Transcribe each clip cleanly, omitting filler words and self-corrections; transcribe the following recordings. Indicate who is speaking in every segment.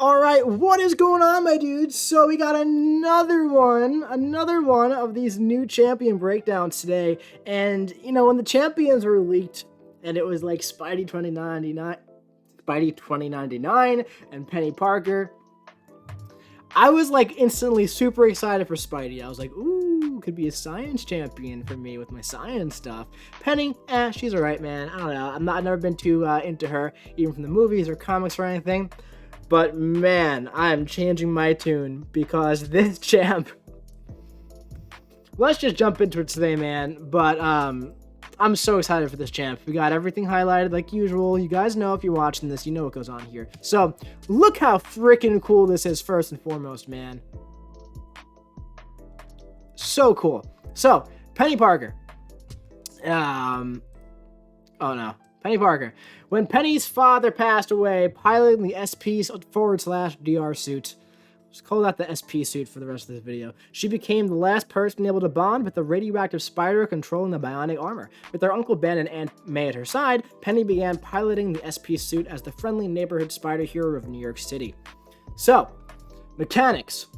Speaker 1: All right, what is going on, my dudes? So we got another one of these new champion breakdowns today. And, you know, when the champions were leaked, and it was like Spidey 2099 and Penny Parker, I was like instantly super excited for Spidey. I was like, ooh, could be a science champion for me with my science stuff. Penny, she's alright, man. I don't know. I've never been too into her, even from the movies or comics or anything. But man, I'm changing my tune because this champ. Let's just jump into it today, man. But I'm so excited for this champ. We got everything highlighted like usual. You guys know if you're watching this, you know what goes on here. So look how freaking cool this is first and foremost, man. So cool. So Penny Parker. Oh no. Penny Parker. When Penny's father passed away, piloting the SP/DR suit, let's call that the SP suit for the rest of this video, she became the last person able to bond with the radioactive spider controlling the bionic armor. With her Uncle Ben and Aunt May at her side, Penny began piloting the SP suit as the friendly neighborhood spider hero of New York City. So, mechanics.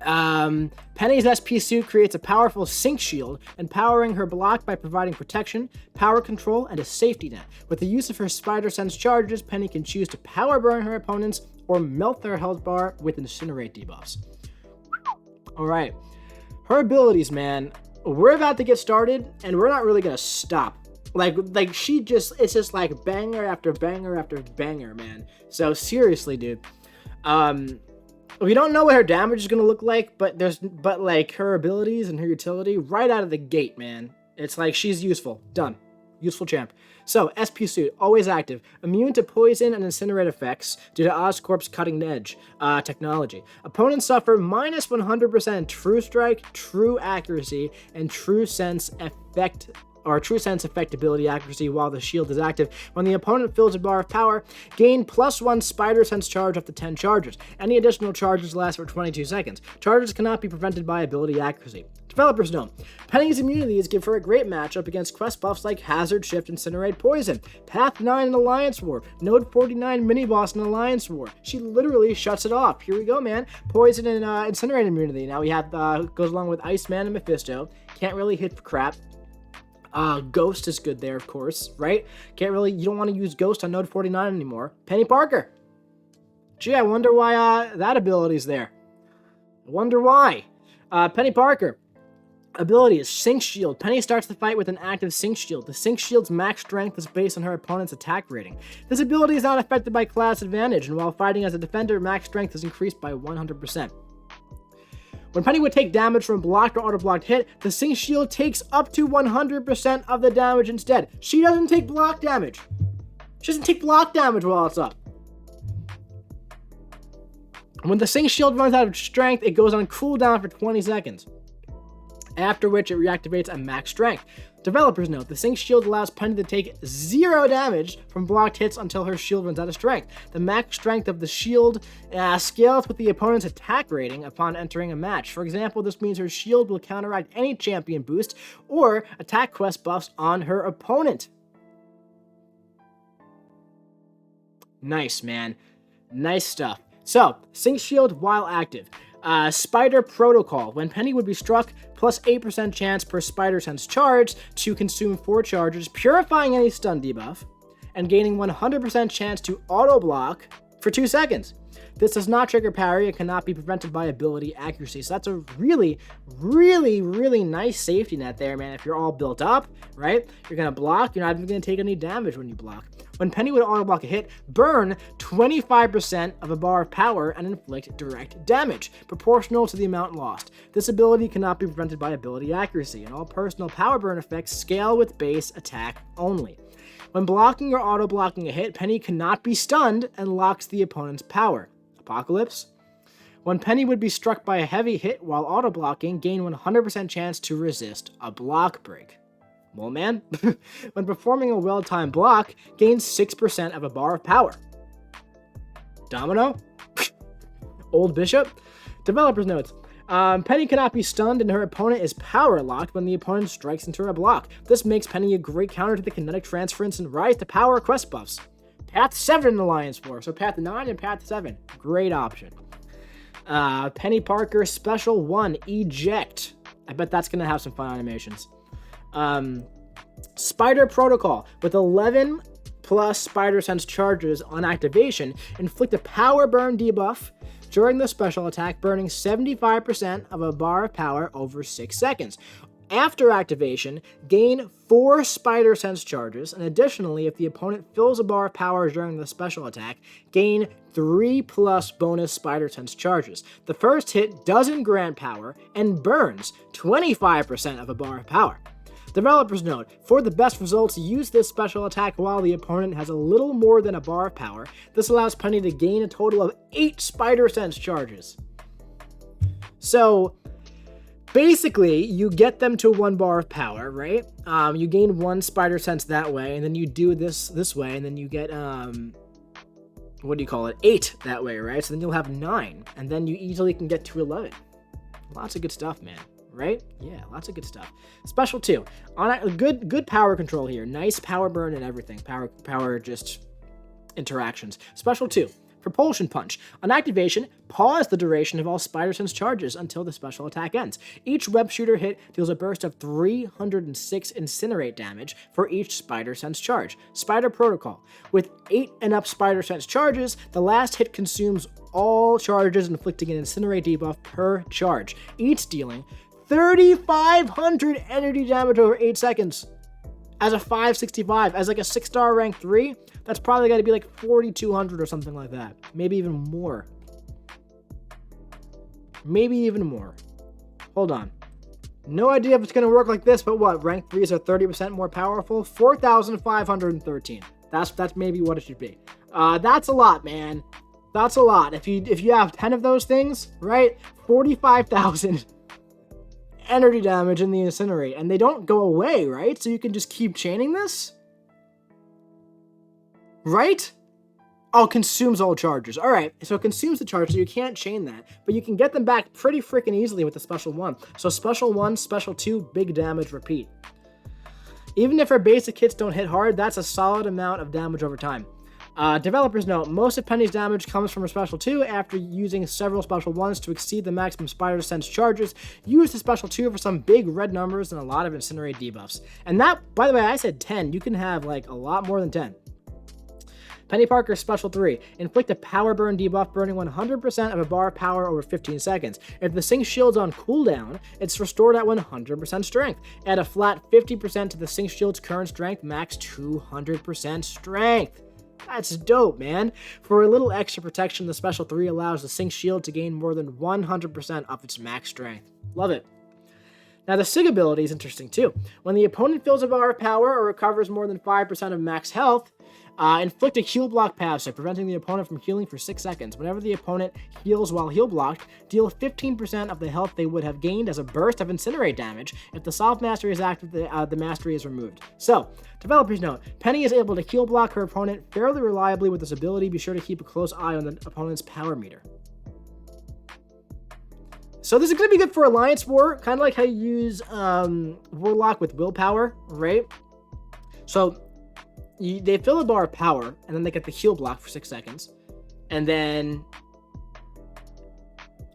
Speaker 1: Penny's SP suit creates a powerful sync shield, empowering her block by providing protection, power control, and a safety net. With the use of her spider sense charges, Penny can choose to power burn her opponents or melt their health bar with incinerate debuffs. Alright, her abilities, man, we're about to get started, and we're not really gonna stop. Like she just, it's just like banger after banger after banger, man. So seriously, dude. We don't know what her damage is going to look like, but like her abilities and her utility right out of the gate, man. It's like she's useful. Done. Useful champ. So, SP suit, always active. Immune to poison and incinerate effects due to Oscorp's cutting edge technology. Opponents suffer minus 100% true strike, true accuracy, and true sense effectability accuracy while the shield is active. When the opponent fills a bar of power, gain +1 spider sense charge up to 10 charges. Any additional charges last for 22 seconds. Charges cannot be prevented by ability accuracy. Developers know. Penny's immunities give her a great matchup against quest buffs like Hazard, Shift, Incinerate, Poison, Path 9 in Alliance War, Node 49 mini-boss in Alliance War. She literally shuts it off. Here we go, man. Poison and Incinerate immunity. Now we have, goes along with Iceman and Mephisto. Can't really hit for crap. Ghost is good there, of course, right? You don't want to use Ghost on Node 49 anymore. Penny Parker. Gee, I wonder why, that ability's there. I wonder why. Penny Parker. Ability is Sync Shield. Penny starts the fight with an active Sync Shield. The Sync Shield's max strength is based on her opponent's attack rating. This ability is not affected by class advantage, and while fighting as a defender, max strength is increased by 100%. When Penny would take damage from blocked or auto-blocked hit, the Sync Shield takes up to 100% of the damage instead. She doesn't take block damage. She doesn't take block damage while it's up. When the Sync Shield runs out of strength, it goes on cooldown for 20 seconds, after which it reactivates at max strength. Developers note, the Sync Shield allows Penny to take 0 damage from blocked hits until her shield runs out of strength. The max strength of the shield scales with the opponent's attack rating upon entering a match. For example, this means her shield will counteract any champion boost or attack quest buffs on her opponent. Nice, man. Nice stuff. So, Sync Shield while active. Spider Protocol. When Penny would be struck, plus 8% chance per spider sense charge to consume 4 charges, purifying any stun debuff, and gaining 100% chance to auto block for 2 seconds. This does not trigger parry and cannot be prevented by ability accuracy. So that's a really, really, really nice safety net there, man. If you're all built up, right? You're going to block. You're not even going to take any damage when you block. When Penny would auto block a hit, burn 25% of a bar of power and inflict direct damage, proportional to the amount lost. This ability cannot be prevented by ability accuracy, and all personal power burn effects scale with base attack only. When blocking or auto blocking a hit, Penny cannot be stunned and locks the opponent's power. Apocalypse. When Penny would be struck by a heavy hit while auto blocking, gain 100% chance to resist a block break. Well, man, when performing a well-timed block, gains 6% of a bar of power. Domino? Old Bishop? Developers notes. Penny cannot be stunned and her opponent is power locked when the opponent strikes into her block. This makes Penny a great counter to the kinetic transference and rise to power quest buffs. Path 7 in Alliance War. So Path 9 and Path 7. Great option. Penny Parker Special 1, Eject. I bet that's going to have some fun animations. Spider Protocol. With 11 plus Spider Sense charges on activation, inflict a power burn debuff during the special attack, burning 75% of a bar of power over 6 seconds. After activation, gain 4 Spider Sense charges, and additionally, if the opponent fills a bar of power during the special attack, gain 3 plus bonus Spider Sense charges. The first hit doesn't grant power and burns 25% of a bar of power. Developer's note, for the best results, use this special attack while the opponent has a little more than a bar of power. This allows Penny to gain a total of 8 Spider Sense charges. So, basically, you get them to 1 bar of power, right? You gain 1 Spider Sense that way, and then you do this way, and then you get, 8 that way, right? So then you'll have 9, and then you easily can get to 11. Lots of good stuff, man. Right? Yeah, lots of good stuff. Special 2. Good power control here. Nice power burn and everything. Power just interactions. Special 2. Propulsion Punch. On activation, pause the duration of all Spider Sense charges until the special attack ends. Each web shooter hit deals a burst of 306 incinerate damage for each Spider Sense charge. Spider Protocol. With 8 and up Spider Sense charges, the last hit consumes all charges, inflicting an incinerate debuff per charge, each dealing 3,500 energy damage over 8 seconds. As a 565, as like a 6-star rank 3, that's probably got to be like 4,200 or something like that. Maybe even more. Maybe even more. Hold on. No idea if it's going to work like this, but what? Rank 3s are 30% more powerful? 4,513. That's maybe what it should be. That's a lot, man. That's a lot. If you have 10 of those things, right? 45,000 energy damage in the incinerate, and they don't go away, right? So you can just keep chaining this, right? Oh, consumes all charges. All right, so it consumes the charge, so you can't chain that, but you can get them back pretty freaking easily with the special 1. So special 1, special 2, big damage, repeat. Even if her basic hits don't hit hard, that's a solid amount of damage over time. Developers note, most of Penny's damage comes from her special 2 after using several special 1s to exceed the maximum Spider Sense charges. Use the special 2 for some big red numbers and a lot of incinerate debuffs. And that, by the way, I said 10. You can have like a lot more than 10. Penny Parker Special 3. Inflict a power burn debuff, burning 100% of a bar of power over 15 seconds. If the Sync Shield's on cooldown, it's restored at 100% strength. Add a flat 50% to the Sync Shield's current strength, max 200% strength. That's dope, man. For a little extra protection, the Special 3 allows the Sync Shield to gain more than 100% of its max strength. Love it. Now, the Sig ability is interesting, too. When the opponent fills a bar of power or recovers more than 5% of max health, inflict a heal block passive, preventing the opponent from healing for 6 seconds. Whenever the opponent heals while heal blocked, deal 15% of the health they would have gained as a burst of incinerate damage. If the soft mastery is active, the mastery is removed. So, developers note, Penny is able to heal block her opponent fairly reliably with this ability. Be sure to keep a close eye on the opponent's power meter. So this is going to be good for Alliance War, kind of like how you use Warlock with willpower, right? So they fill a bar of power, and then they get the heal block for 6 seconds. And then,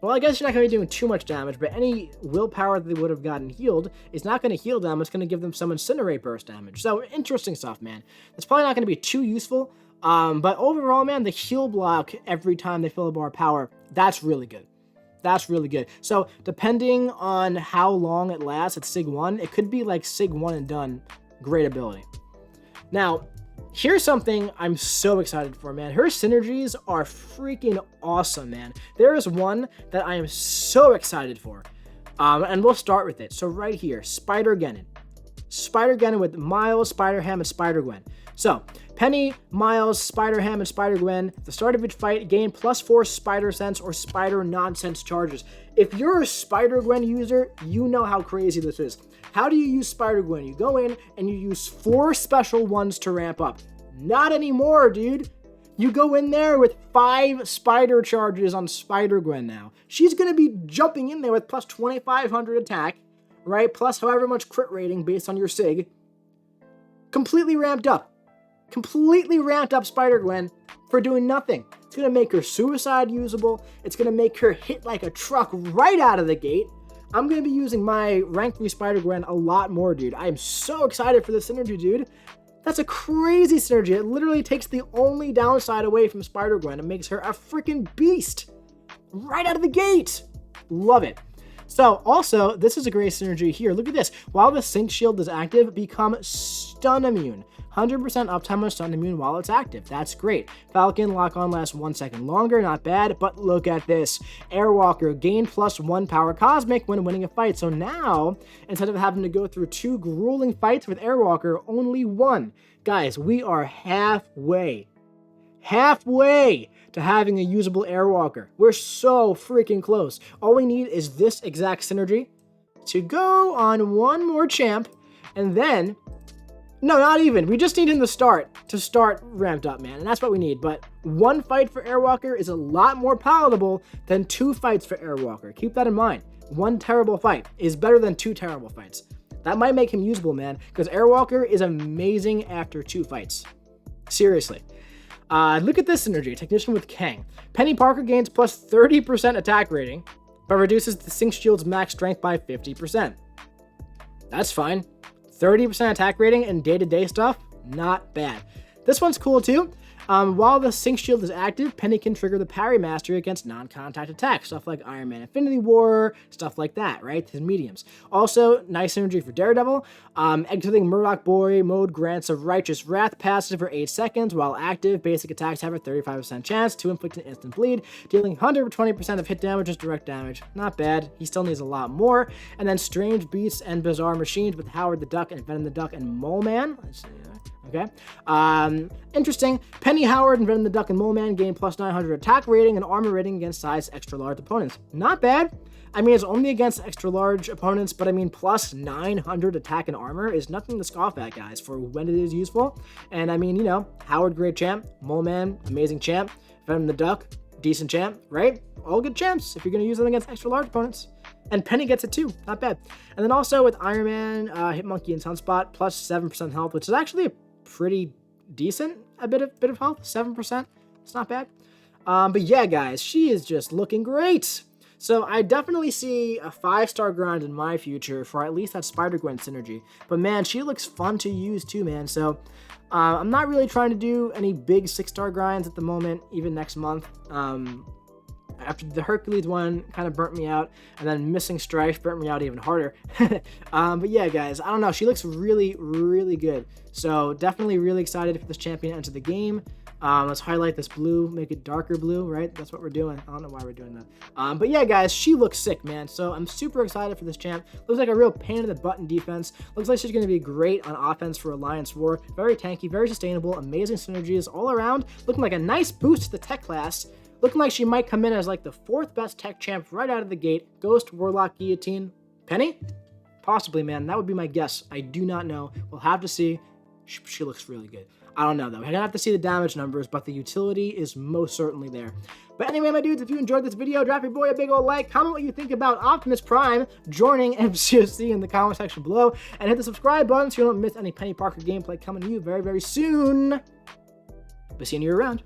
Speaker 1: well, I guess you're not going to be doing too much damage, but any willpower that they would have gotten healed is not going to heal them. It's going to give them some incinerate burst damage. So interesting stuff, man. It's probably not going to be too useful. But overall, man, the heal block every time they fill a bar of power, that's really good. That's really good. So depending on how long it lasts at Sig 1, it could be like Sig 1 and done. Great ability. Now, here's something I'm so excited for, man. Her synergies are freaking awesome, man. There is one that I am so excited for. And we'll start with it. So right here, Spider-Geddon. Spider-Geddon with Miles, Spider-Ham, and Spider-Gwen. So, Penny, Miles, Spider-Ham, and Spider-Gwen, at the start of each fight, gain +4 Spider Sense or Spider Nonsense charges. If you're a Spider-Gwen user, you know how crazy this is. How do you use Spider-Gwen? You go in and you use 4 special 1s to ramp up. Not anymore, dude. You go in there with 5 Spider charges on Spider-Gwen now. She's going to be jumping in there with plus 2,500 attack, right? Plus however much crit rating based on your Sig. Completely ramped up. completely ramped up Spider-Gwen for doing nothing. It's going to make her suicide usable. It's going to make her hit like a truck right out of the gate. I'm going to be using my rank 3 Spider-Gwen a lot more, dude. I am so excited for this synergy, dude. That's a crazy synergy. It literally takes the only downside away from Spider-Gwen and makes her a freaking beast right out of the gate. Love it. So also, this is a great synergy here. Look at this. While the Sync Shield is active, become stun immune. 100% uptime on stun immune while it's active. That's great. Falcon lock on lasts 1 second longer. Not bad, but look at this. Airwalker gain +1 power cosmic when winning a fight. So now, instead of having to go through 2 grueling fights with Airwalker, only 1. Guys, we are halfway to having a usable Airwalker. We're so freaking close. All we need is this exact synergy to go on one more champ, and then, no, not even. We just need him to start ramped up, man, and that's what we need. But 1 fight for Airwalker is a lot more palatable than 2 fights for Airwalker. Keep that in mind. 1 terrible fight is better than 2 terrible fights. That might make him usable, man, because Airwalker is amazing after 2 fights. Seriously. Look at this synergy, Technician with Kang. Penny Parker gains +30% attack rating, but reduces the Sync Shield's max strength by 50%. That's fine. 30% attack rating and day-to-day stuff, not bad. This one's cool too. While the Sync Shield is active, Penny can trigger the Parry Mastery against non-contact attacks, stuff like Iron Man Infinity War, stuff like that, right? His mediums. Also, nice synergy for Daredevil. Exiting Murdoch Boy mode grants a Righteous Wrath passive for 8 seconds. While active, basic attacks have a 35% chance to inflict an instant bleed, dealing 120% of hit damage as direct damage. Not bad. He still needs a lot more. And then Strange Beasts and Bizarre Machines with Howard the Duck and Venom the Duck and Mole Man. Let's see. Okay. Interesting. Penny, Howard, and Venom the Duck and Mole Man gain +900 attack rating and armor rating against size extra large opponents. Not bad. I mean, it's only against extra large opponents, but I mean, +900 attack and armor is nothing to scoff at, guys, for when it is useful. And I mean, you know, Howard, great champ. Mole Man, amazing champ. Venom the Duck, decent champ, right? All good champs if you're going to use them against extra large opponents. And Penny gets it too, not bad. And then also with Iron Man, Hitmonkey, and Sunspot, +7% health, which is actually a pretty decent bit of health. 7%, it's not bad. But yeah, guys, she is just looking great. So I definitely see a 5-star grind in my future for at least that Spider-Gwen synergy. But man, she looks fun to use too, man. So I'm not really trying to do any big 6-star grinds at the moment, even next month. After the Hercules one kind of burnt me out, and then Missing Strife burnt me out even harder. But yeah, guys, I don't know. She looks really, really good. So definitely really excited for this champion to enter the game. Let's highlight this blue, make it darker blue, right? That's what we're doing. I don't know why we're doing that. But yeah, guys, she looks sick, man. So I'm super excited for this champ. Looks like a real pain in the butt in defense. Looks like she's going to be great on offense for Alliance War. Very tanky, very sustainable, amazing synergies all around. Looking like a nice boost to the tech class. Looking like she might come in as like the 4th best tech champ right out of the gate. Ghost, Warlock, Guillotine, Penny? Possibly, man. That would be my guess. I do not know. We'll have to see. She looks really good. I don't know, though. We're going to have to see the damage numbers, but the utility is most certainly there. But anyway, my dudes, if you enjoyed this video, drop your boy a big old like, comment what you think about Optimus Prime joining MCOC in the comment section below, and hit the subscribe button so you don't miss any Penny Parker gameplay coming to you very, very soon. But seeing you around.